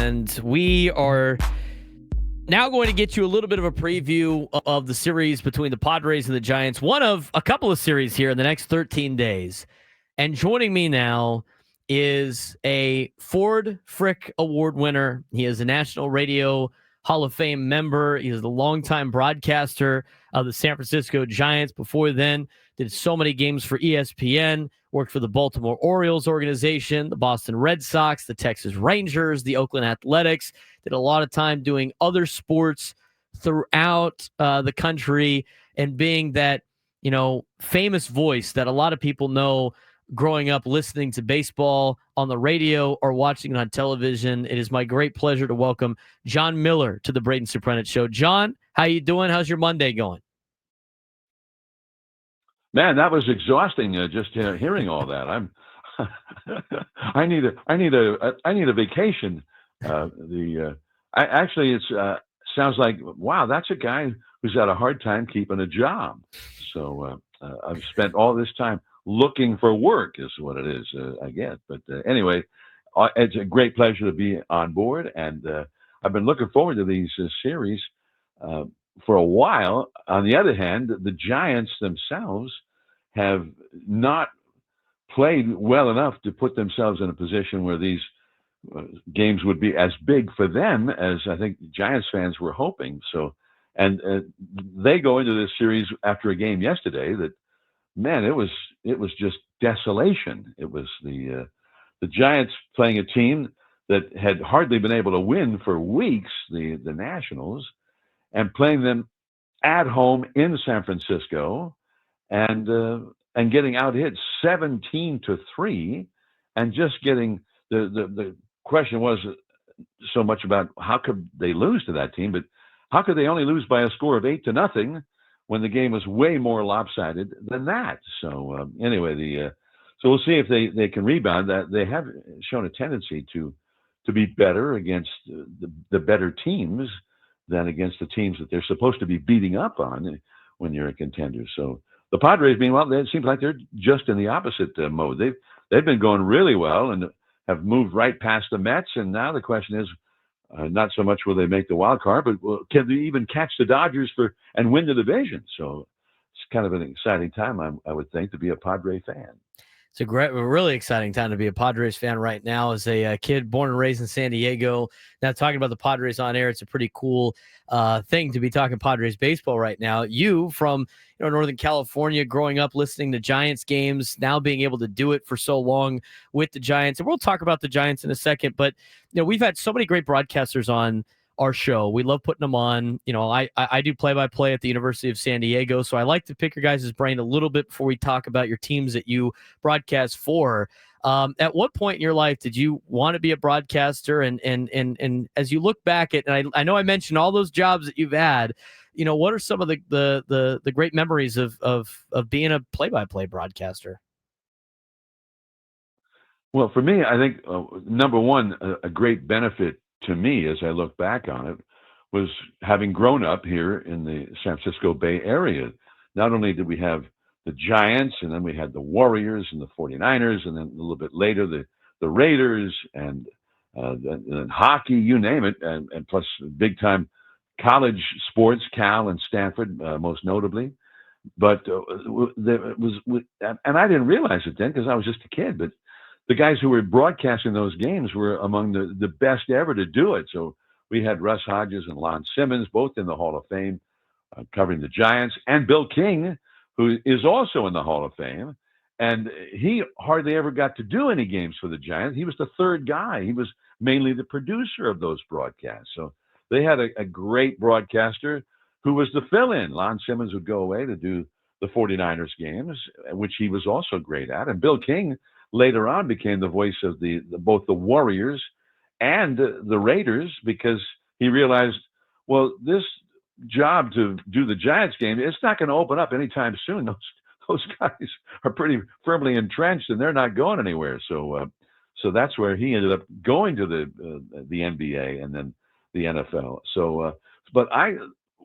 and we are now going to get you a little bit of a preview of the series between the Padres and the Giants, one of a couple of series here in the next 13 days. And joining me now is a Ford Frick Award winner. He is a National Radio Hall of Fame member. He is the longtime broadcaster of the San Francisco Giants. Before then, did so many games for ESPN, worked for the Baltimore Orioles organization, the Boston Red Sox, the Texas Rangers, the Oakland Athletics, did a lot of time doing other sports throughout the country, and being that, famous voice that a lot of people know growing up listening to baseball on the radio or watching it on television. It is my great pleasure to welcome Jon Miller to the Braden Surprenant Show. Jon, how you doing? How's your Monday going? Man, that was exhausting. Just hearing all that, I need a vacation. Actually, it's sounds like, wow, that's a guy who's had a hard time keeping a job. So I've spent all this time looking for work, is what it is, I guess. But anyway, it's a great pleasure to be on board, and I've been looking forward to these series for a while. On the other hand, the Giants themselves have not played well enough to put themselves in a position where these games would be as big for them as I think Giants fans were hoping. So, and they go into this series after a game yesterday that, man, it was just desolation. It was the Giants playing a team that had hardly been able to win for weeks, the Nationals, and playing them at home in San Francisco, and getting out hit 17-3, and just getting the question was so much about how could they lose to that team, but how could they only lose by a score of 8-0 when the game was way more lopsided than that? So anyway, so we'll see if they can rebound. That they have shown a tendency to be better against the better teams than against the teams that they're supposed to be beating up on when you're a contender. So the Padres, meanwhile, it seems like they're just in the opposite mode. They've been going really well and have moved right past the Mets, and now the question is, not so much will they make the wild card, but can they even catch the Dodgers and win the division? So it's kind of an exciting time, I would think, to be a Padre fan. It's a really exciting time to be a Padres fan right now. As a kid born and raised in San Diego, now talking about the Padres on air, it's a pretty cool thing to be talking Padres baseball right now. You from Northern California, growing up listening to Giants games, now being able to do it for so long with the Giants, and we'll talk about the Giants in a second. But we've had so many great broadcasters on our show. We love putting them on. I do play-by-play at the University of San Diego, so I like to pick your guys' brain a little bit before we talk about your teams that you broadcast for. At what point in your life did you want to be a broadcaster? And as you look back at, and I know I mentioned all those jobs that you've had, what are some of the great memories of being a play-by-play broadcaster? Well, for me, I think number one, a great benefit to me as I look back on it was having grown up here in the San Francisco Bay Area. Not only did we have the Giants, and then we had the Warriors and the 49ers, and then a little bit later the Raiders, and then hockey, you name it, and plus big-time college sports, Cal and Stanford, most notably. But there was, and I didn't realize it then because I was just a kid, but the guys who were broadcasting those games were among the best ever to do it. So we had Russ Hodges and Lon Simmons, both in the Hall of Fame, covering the Giants, and Bill King, who is also in the Hall of Fame. And he hardly ever got to do any games for the Giants. He was the third guy. He was mainly the producer of those broadcasts. So they had a great broadcaster who was the fill-in. Lon Simmons would go away to do the 49ers games, which he was also great at. And Bill King later on became the voice of both the Warriors and the Raiders, because he realized, well, this job to do the Giants game, it's not going to open up anytime soon. Those guys are pretty firmly entrenched, and they're not going anywhere. So that's where he ended up going to the NBA and then the NFL. So, but I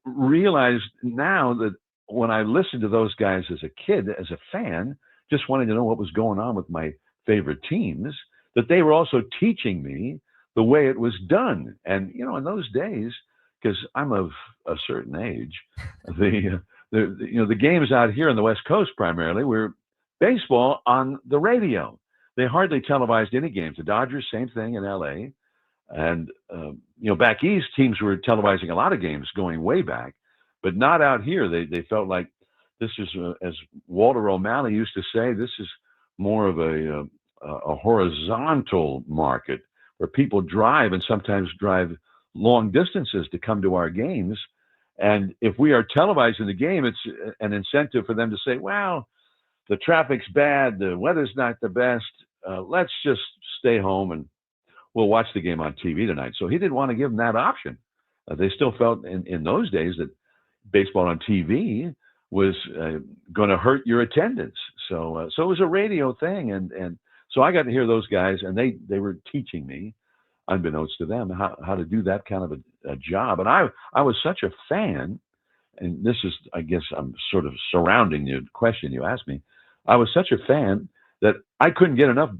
realized now that when I listened to those guys as a kid, as a fan, just wanting to know what was going on with my favorite teams, that they were also teaching me the way it was done. And in those days, because I'm of a certain age, the games out here on the West Coast primarily were baseball on the radio. They hardly televised any games. The Dodgers, same thing in L.A. And back east, teams were televising a lot of games going way back, but not out here. They felt like this is, as Walter O'Malley used to say, this is more of a horizontal market where people drive and sometimes drive long distances to come to our games. And if we are televising the game, it's an incentive for them to say, well, the traffic's bad, the weather's not the best. Let's just stay home and we'll watch the game on TV tonight. So he didn't want to give them that option. They still felt in those days that baseball on TV was going to hurt your attendance. So it was a radio thing. And so I got to hear those guys, and they were teaching me, unbeknownst to them, how to do that kind of a job. And I was such a fan, and this is, I guess I'm sort of surrounding the question you asked me. I was such a fan that I couldn't get enough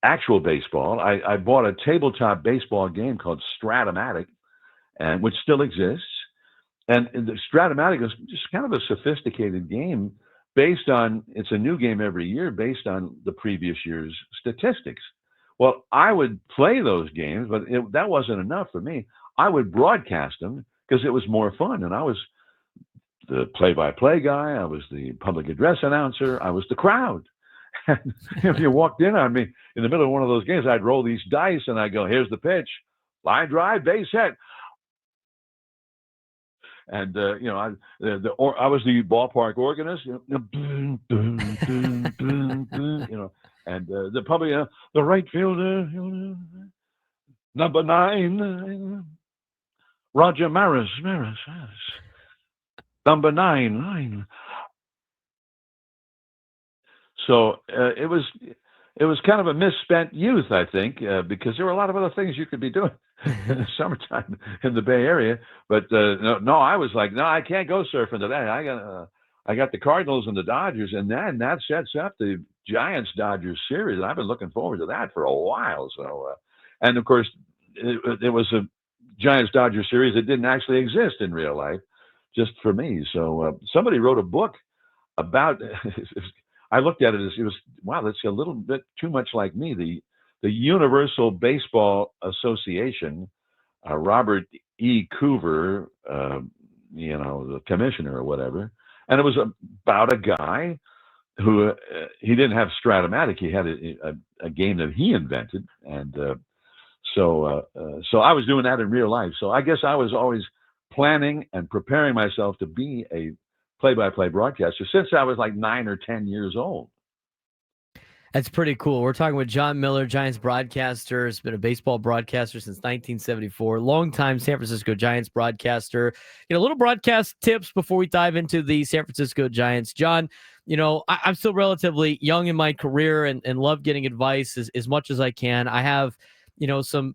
actual baseball. I bought a tabletop baseball game called Stratomatic, and which still exists. And the Stratomatic is just kind of a sophisticated game based on, it's a new game every year based on the previous year's statistics. Well, I would play those games, but that wasn't enough for me. I would broadcast them because it was more fun. And I was the play-by-play guy. I was the public address announcer. I was the crowd. And if you walked in on me in the middle of one of those games, I'd roll these dice and I'd go, here's the pitch, line drive, base hit. And I was the ballpark organist, and the public, the right fielder, number 9, Roger Maris, number 9. So it was kind of a misspent youth, I think, because there were a lot of other things you could be doing in the summertime in the Bay Area. But no, I was like, no, I can't go surfing today. I got the Cardinals and the Dodgers, and then that sets up the Giants-Dodgers series. I've been looking forward to that for a while. So, and of course, it was a Giants-Dodgers series that didn't actually exist in real life, just for me. So somebody wrote a book about. I looked at it as wow, that's a little bit too much like me. The Universal Baseball Association, Robert E. Coover, the commissioner or whatever, and it was about a guy who he didn't have Stratomatic. He had a game that he invented, and so I was doing that in real life. So I guess I was always planning and preparing myself to be a play-by-play broadcaster since I was like 9 or 10 years old. That's pretty cool. We're talking with Jon Miller, Giants broadcaster. Has been a baseball broadcaster since 1974. Longtime San Francisco Giants broadcaster. Little broadcast tips before we dive into the San Francisco Giants. Jon, I'm still relatively young in my career and love getting advice as much as I can. I have,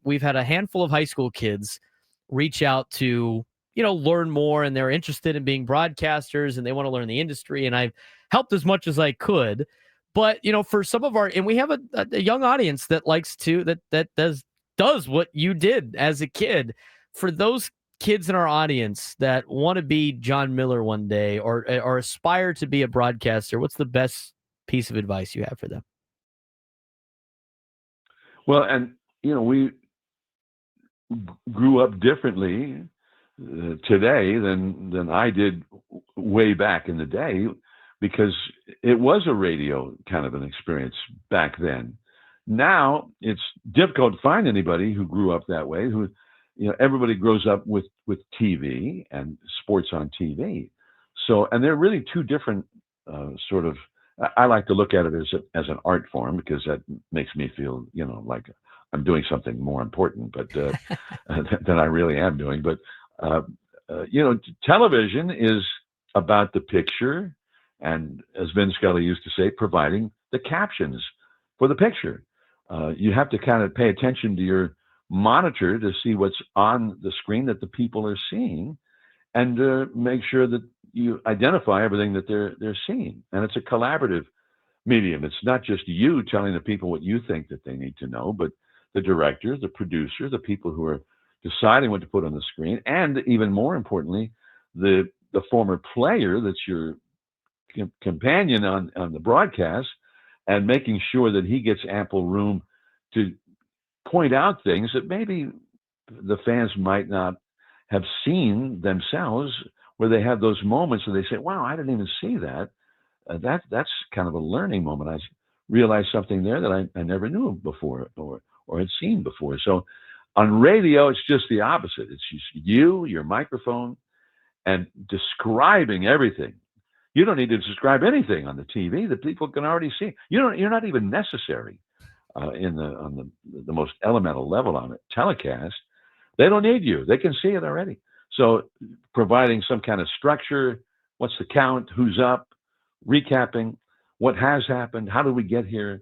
we've had a handful of high school kids reach out to learn more, and they're interested in being broadcasters and they want to learn the industry. And I've helped as much as I could. But, for some of and we have a young audience that likes to, that does what you did as a kid. For those kids in our audience that want to be Jon Miller one day or aspire to be a broadcaster, what's the best piece of advice you have for them? Well, and, we grew up differently today than I did way back in the day, because it was a radio kind of an experience back then. Now it's difficult to find anybody who grew up that way. Who, everybody grows up with TV and sports on TV. So, and they're really two different sort of. I like to look at it as an art form, because that makes me feel like I'm doing something more important, but than I really am doing. But television is about the picture, and as Vin Scully used to say, providing the captions for the picture. You have to kind of pay attention to your monitor to see what's on the screen that the people are seeing, and make sure that you identify everything that they're seeing. And it's a collaborative medium. It's not just you telling the people what you think that they need to know, but the director, the producer, the people who are deciding what to put on the screen, and even more importantly, the former player that's your companion on the broadcast, and making sure that he gets ample room to point out things that maybe the fans might not have seen themselves, where they have those moments where they say, wow, I didn't even see that. That's kind of a learning moment. I realized something there that I never knew before or had seen before. So on radio, it's just the opposite. It's just you, your microphone, and describing everything. You don't need to describe anything on the TV that people can already see. You're not even necessary on the most elemental level on it. Telecast, they don't need you. They can see it already. So providing some kind of structure, what's the count, who's up, recapping what has happened, how did we get here,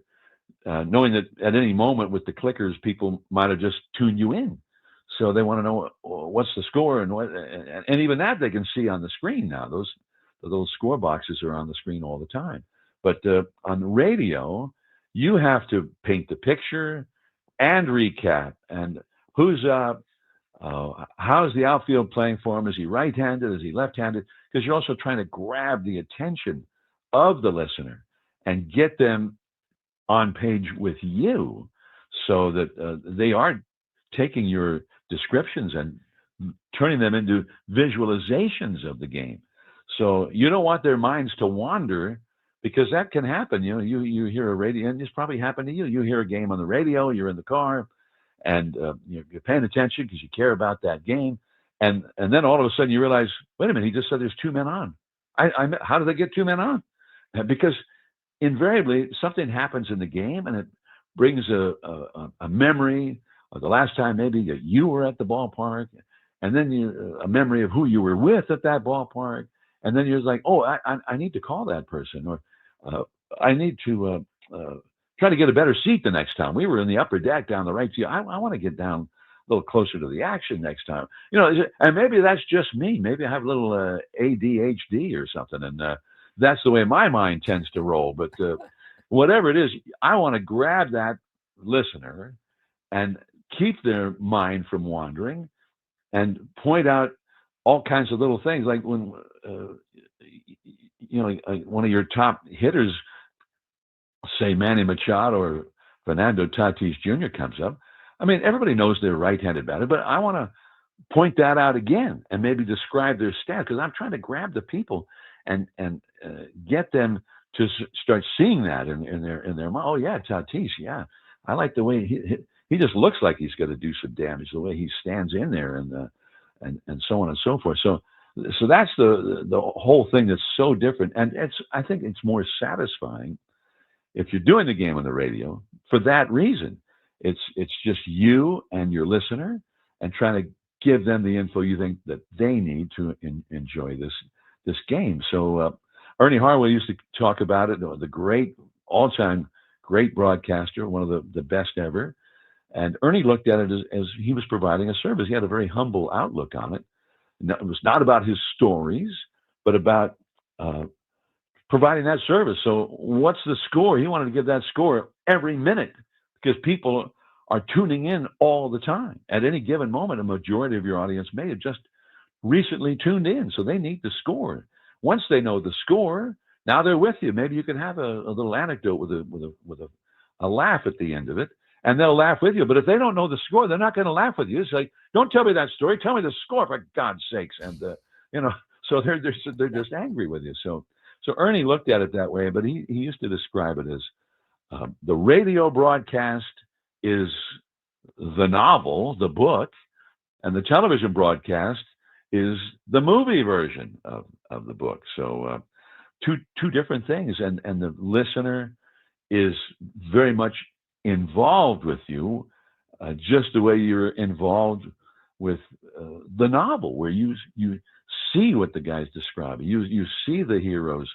knowing that at any moment with the clickers, people might have just tuned you in. So they want to know what's the score, and even that they can see on the screen now. Those score boxes are on the screen all the time. But on the radio, you have to paint the picture and recap, and who's up, how's the outfield playing for him? Is he right-handed? Is he left-handed? Because you're also trying to grab the attention of the listener and get them on page with you, so that they aren't taking your descriptions and turning them into visualizations of the game. So you don't want their minds to wander, because that can happen. You hear a radio, and it's probably happened to you. You hear a game on the radio, you're in the car, and you're paying attention because you care about that game. And then all of a sudden you realize, wait a minute, he just said there's two men on. How did they get two men on? Because invariably something happens in the game, and it brings a memory of the last time maybe that you were at the ballpark, and then a memory of who you were with at that ballpark. And then you're like, oh, I need to call that person, or I need to try to get a better seat the next time. We were in the upper deck down the right field. I want to get down a little closer to the action next time. And maybe that's just me. Maybe I have a little ADHD or something, and that's the way my mind tends to roll. But whatever it is, I want to grab that listener and keep their mind from wandering, and point out all kinds of little things, like when like one of your top hitters, say Manny Machado or Fernando Tatis Jr. comes up. I mean, everybody knows they're right-handed batter, but I want to point that out again and maybe describe their stats, because I'm trying to grab the people and get them to start seeing that in their mind. Oh yeah, Tatis, yeah, I like the way he just looks like he's going to do some damage, the way he stands in there, and so on and so forth. So that's the whole thing that's so different, and I think it's more satisfying if you're doing the game on the radio for that reason. It's just you and your listener, and trying to give them the info you think that they need to enjoy this game. So Ernie Harwell used to talk about it, the great all-time great broadcaster, one of the best ever. And Ernie looked at it as he was providing a service. He had a very humble outlook on it. It was not about his stories, but about providing that service. So what's the score? He wanted to give that score every minute, because people are tuning in all the time. At any given moment, a majority of your audience may have just recently tuned in, so they need the score. Once they know the score, now they're with you. Maybe you can have a little anecdote with a laugh at the end of it, and they'll laugh with you. But if they don't know the score, they're not going to laugh with you. It's like, don't tell me that story. Tell me the score, for God's sakes. And so they're just angry with you. So Ernie looked at it that way, but he used to describe it as the radio broadcast is the novel, the book, and the television broadcast is the movie version of the book. So two different things, and the listener is very much involved with you, just the way you're involved with the novel, where you see what the guy's describing. You see the heroes,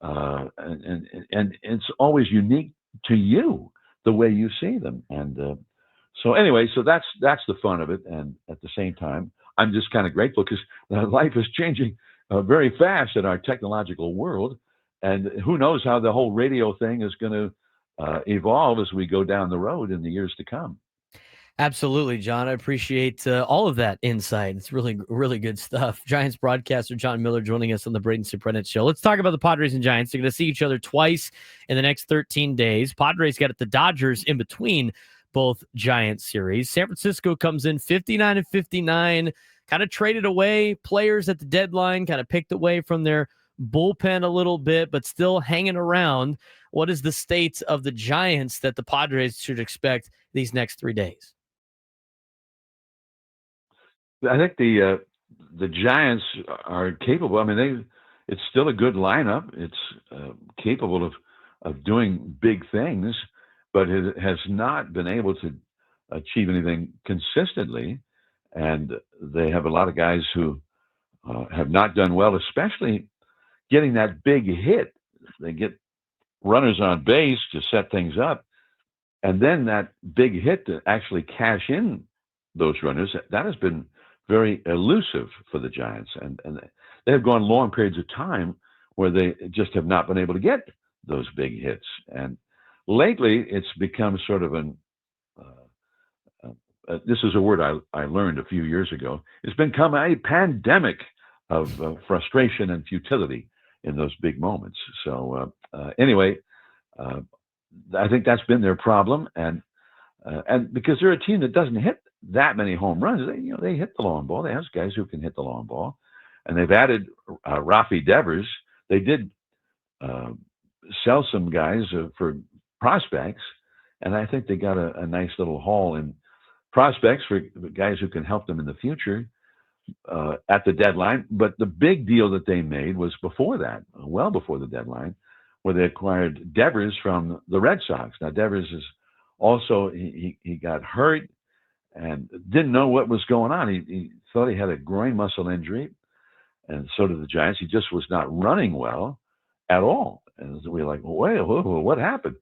and it's always unique to you the way you see them. And so anyway, so that's the fun of it. And at the same time, I'm just kind of grateful, because life is changing very fast in our technological world, and who knows how the whole radio thing is going to evolve as we go down the road in the years to come. Absolutely, John. I appreciate all of that insight. It's really, really good stuff. Giants broadcaster Jon Miller joining us on the Braden Surprenant Show. Let's talk about the Padres and Giants. They're going to see each other twice in the next 13 days. Padres got at the Dodgers in between both Giants series. San Francisco comes in 59-59, kind of traded away players at the deadline, kind of picked away from their bullpen a little bit, but still hanging around. What is the state of the Giants that the Padres should expect these next 3 days? I think the Giants are capable. I mean, it's still a good lineup. It's capable of doing big things, but it has not been able to achieve anything consistently. And they have a lot of guys who have not done well, especially getting that big hit. They get runners on base to set things up, and then that big hit to actually cash in those runners, that has been very elusive for the Giants. And they have gone long periods of time where they just have not been able to get those big hits. And lately, it's become sort of this is a word I learned a few years ago. It's become a pandemic of frustration and futility in those big moments. So anyway, I think that's been their problem, and because they're a team that doesn't hit that many home runs, they hit the long ball. They have guys who can hit the long ball, and they've added Rafi Devers. They did sell some guys for prospects, and I think they got a nice little haul in prospects for guys who can help them in the future at the deadline. But the big deal that they made was before that, well before the deadline, where they acquired Devers from the Red Sox. Now, Devers is also, he got hurt and didn't know what was going on. He thought he had a groin muscle injury, and so did the Giants. He just was not running well at all. And we were like, wait, what happened?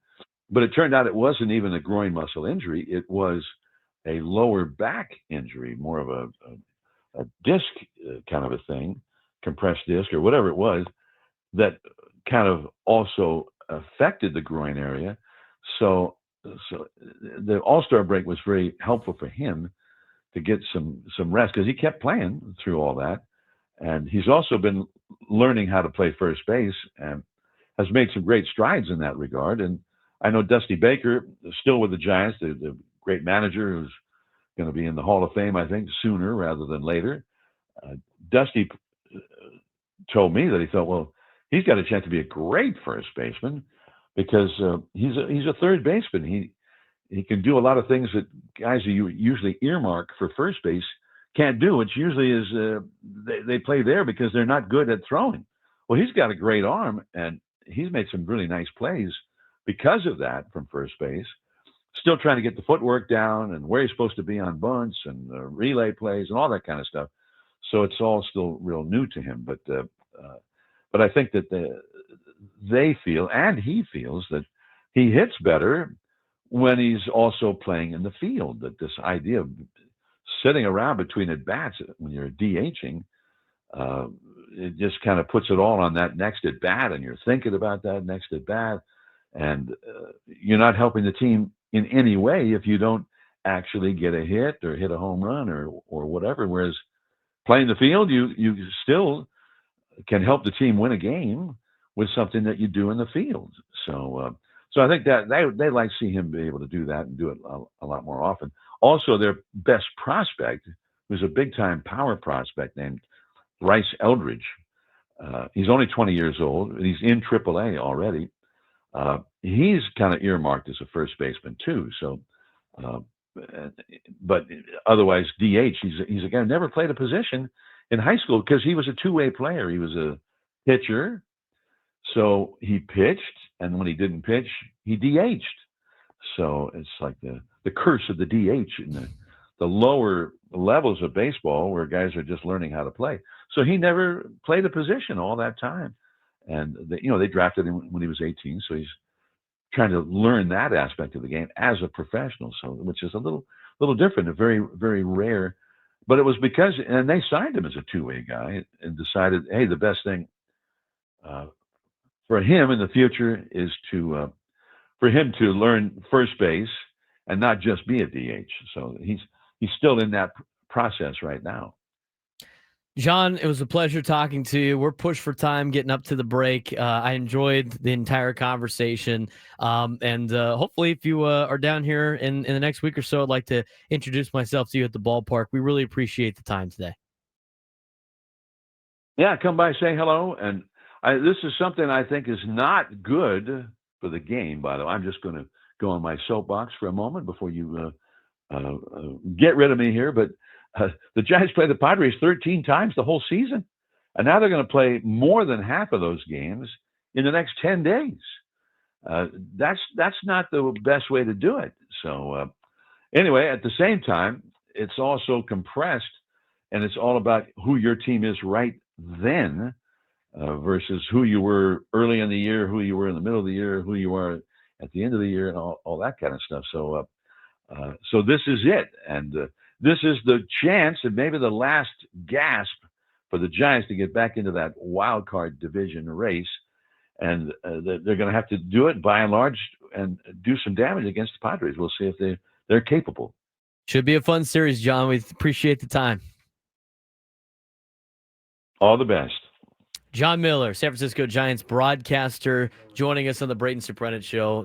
But it turned out it wasn't even a groin muscle injury. It was a lower back injury, more of a disc kind of a thing, compressed disc or whatever it was, that kind of also affected the groin area. So the All-Star break was very helpful for him to get some rest, because he kept playing through all that. And he's also been learning how to play first base and has made some great strides in that regard. And I know Dusty Baker is still with the Giants, the great manager who's going to be in the Hall of Fame, I think, sooner rather than later. Dusty told me that he thought, well, he's got a chance to be a great first baseman, because he's a third baseman. He can do a lot of things that guys who you usually earmark for first base can't do, which usually is they play there because they're not good at throwing. Well, he's got a great arm, and he's made some really nice plays because of that from first base. Still trying to get the footwork down and where he's supposed to be on bunts and relay plays and all that kind of stuff. So it's all still real new to him. But I think that they feel, and he feels, that he hits better when he's also playing in the field. That this idea of sitting around between at bats when you're DHing, it just kind of puts it all on that next at bat, and you're thinking about that next at bat, and you're not helping the team in any way if you don't actually get a hit or hit a home run or whatever. Whereas playing the field, you still can help the team win a game with something that you do in the field. So I think that they like to see him be able to do that and do it a lot more often. Also, their best prospect, who's a big-time power prospect named Bryce Eldridge. He's only 20 years old, and he's in AAA already. He's kind of earmarked as a first baseman too. So, but otherwise DH. He's a guy who never played a position in high school because he was a two-way player. He was a pitcher, so he pitched, and when he didn't pitch, he DH'd. So it's like the curse of the DH in the lower levels of baseball, where guys are just learning how to play. So he never played a position all that time. And they drafted him when he was 18, so he's trying to learn that aspect of the game as a professional. So, which is a little different, and very, very rare. But it was because, and they signed him as a two-way guy, and decided, hey, the best thing for him in the future is for him to learn first base and not just be a DH. So he's still in that process right now. Jon, it was a pleasure talking to you. We're pushed for time getting up to the break. I enjoyed the entire conversation. And hopefully, if you are down here in the next week or so, I'd like to introduce myself to you at the ballpark. We really appreciate the time today. Yeah, come by, say hello. And this is something I think is not good for the game, by the way. I'm just going to go on my soapbox for a moment before you get rid of me here. But the Giants played the Padres 13 times the whole season. And now they're going to play more than half of those games in the next 10 days. That's not the best way to do it. So anyway, at the same time, it's also compressed, and it's all about who your team is right then versus who you were early in the year, who you were in the middle of the year, who you are at the end of the year, and all that kind of stuff. So so this is it, and this is the chance and maybe the last gasp for the Giants to get back into that wild card division race. And they're going to have to do it by and large and do some damage against the Padres. We'll see if they're capable. Should be a fun series, Jon. We appreciate the time. All the best. Jon Miller, San Francisco Giants broadcaster, joining us on the Braden Surprenant Show.